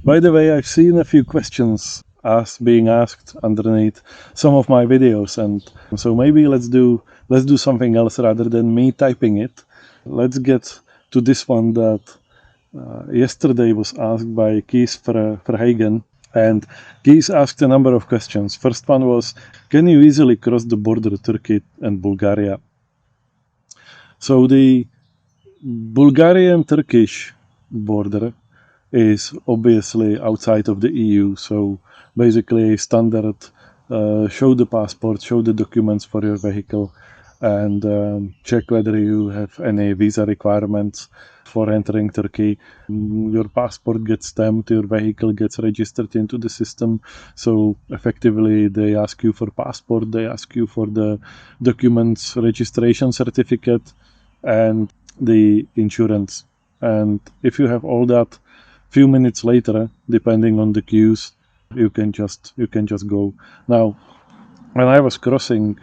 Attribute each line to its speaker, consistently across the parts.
Speaker 1: By the way, I've seen a few questions being asked underneath some of my videos, and so maybe let's do something else rather than me typing it. Let's get to this one that yesterday was asked by Kees Verheigen. And Kees asked a number of questions. First one was, can you easily cross the border Turkey and Bulgaria? So the Bulgarian-Turkish border is obviously outside of the EU. So basically standard, show the passport, show the documents for your vehicle, and check whether you have any visa requirements for entering Turkey. Your passport gets stamped, your vehicle gets registered into the system. So effectively they ask you for passport, they ask you for the documents, registration certificate, and the insurance. And if you have all that, few minutes later, depending on the queues, you can just go. Now, when I was crossing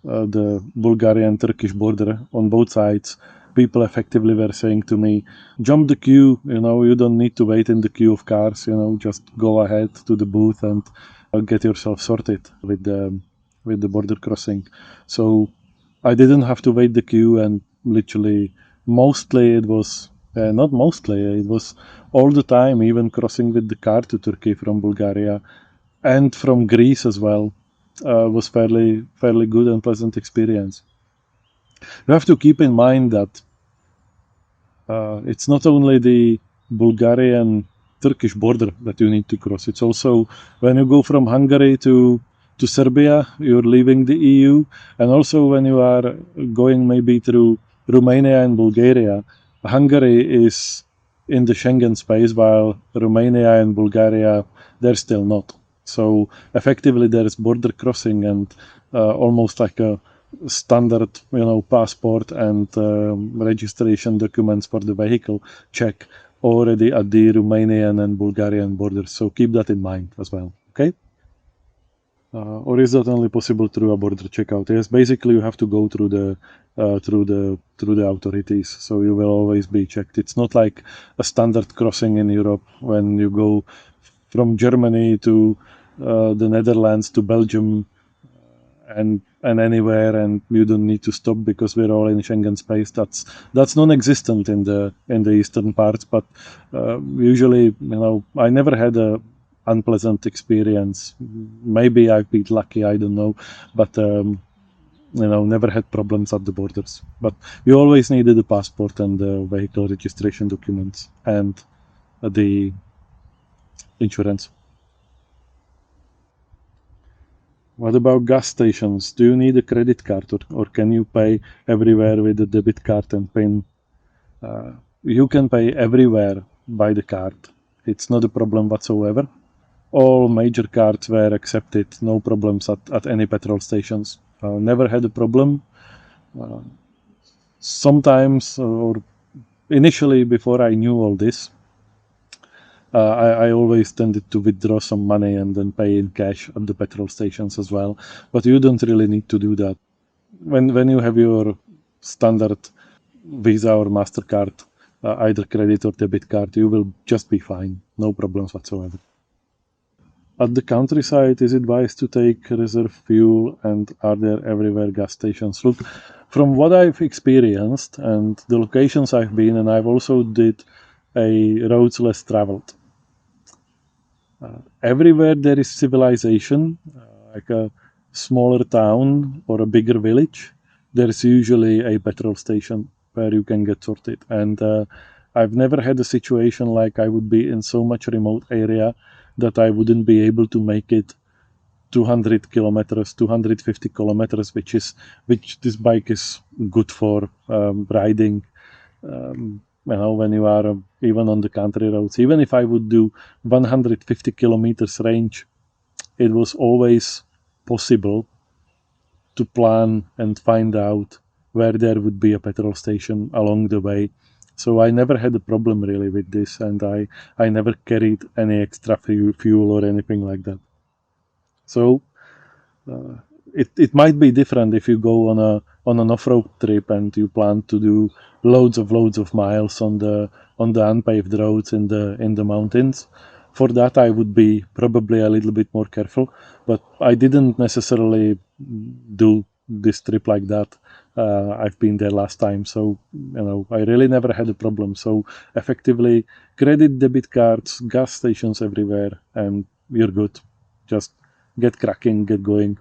Speaker 1: the Bulgarian-Turkish border on both sides, people effectively were saying to me, jump the queue, you don't need to wait in the queue of cars, just go ahead to the booth and get yourself sorted with the border crossing. So I didn't have to wait the queue, and literally mostly it was not mostly, it was all the time, even crossing with the car to Turkey from Bulgaria and from Greece as well, was fairly good and pleasant experience. You have to keep in mind that it's not only the Bulgarian-Turkish border that you need to cross. It's also when you go from Hungary to Serbia, you're leaving the EU, and also when you are going maybe through Romania and Bulgaria. Hungary is in the Schengen space, while Romania and Bulgaria, they're still not. So effectively there's border crossing and almost like a standard, passport and registration documents for the vehicle check already at the Romanian and Bulgarian borders. So keep that in mind as well. Okay. Or is that only possible through a border checkout? Yes, basically you have to go through the authorities, so you will always be checked. It's not like a standard crossing in Europe when you go from Germany to the Netherlands to Belgium and anywhere, and you don't need to stop because we're all in Schengen space. That's non-existent in the eastern parts. But usually, I never had a unpleasant experience. Maybe I've been lucky, I don't know, but never had problems at the borders. But you always needed the passport and the vehicle registration documents and the insurance. What about gas stations? Do you need a credit card, or can you pay everywhere with a debit card and PIN? You can pay everywhere by the card. It's not a problem whatsoever. All major cards were accepted, no problems at any petrol stations. Never had a problem. Sometimes, or initially before I knew all this, I always tended to withdraw some money and then pay in cash at the petrol stations as well. But you don't really need to do that. When you have your standard Visa or MasterCard, either credit or debit card, you will just be fine. No problems whatsoever. At the countryside, is it wise to take reserve fuel, and are there everywhere gas stations? Look, from what I've experienced and the locations I've been, and I've also did a roads less traveled. Everywhere there is civilization, like a smaller town or a bigger village, there's usually a petrol station where you can get sorted. And I've never had a situation like I would be in so much remote area that I wouldn't be able to make it 200 kilometers, 250 kilometers, which this bike is good for riding. When you are even on the country roads. Even if I would do 150 kilometers range, it was always possible to plan and find out where there would be a petrol station along the way. So I never had a problem really with this, and I never carried any extra fuel or anything like that. So it might be different if you go on an off-road trip and you plan to do loads of miles on the unpaved roads in the mountains. for that I would be probably a little bit more careful. But I didn't necessarily do this trip like that. I've been there last time, so I really never had a problem. So effectively, credit, debit cards, gas stations everywhere, and you're good. Just get cracking, get going.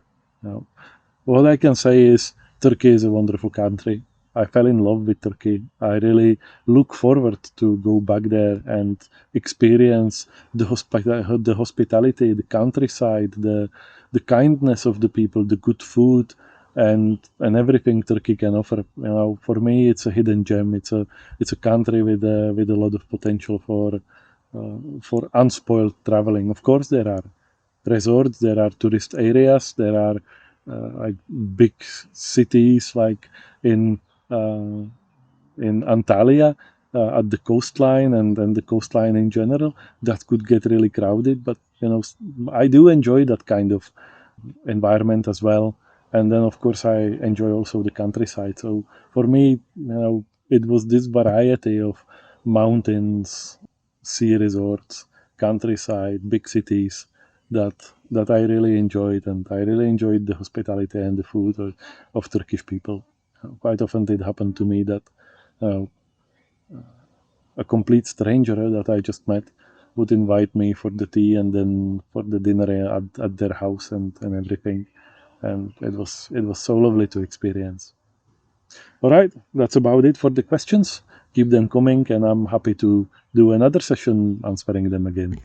Speaker 1: What I can say is Turkey is a wonderful country. I fell in love with Turkey. I really look forward to go back there and experience the hospitality, the countryside, the kindness of the people, the good food, and everything Turkey can offer. For me, it's a hidden gem. It's a country with a lot of potential for unspoiled traveling. Of course, there are resorts, there are tourist areas, there are like big cities like in uh, in Antalya at the coastline and the coastline in general that could get really crowded. But I do enjoy that kind of environment as well. And then of course I enjoy also the countryside. So for me, it was this variety of mountains, sea resorts, countryside, big cities that I really enjoyed, and I really enjoyed the hospitality and the food of Turkish people. Quite often it happened to me that uh, a complete stranger that I just met would invite me for the tea and then for the dinner at their house and everything. And it was so lovely to experience. All right, that's about it for the questions. Keep them coming, and I'm happy to do another session answering them again.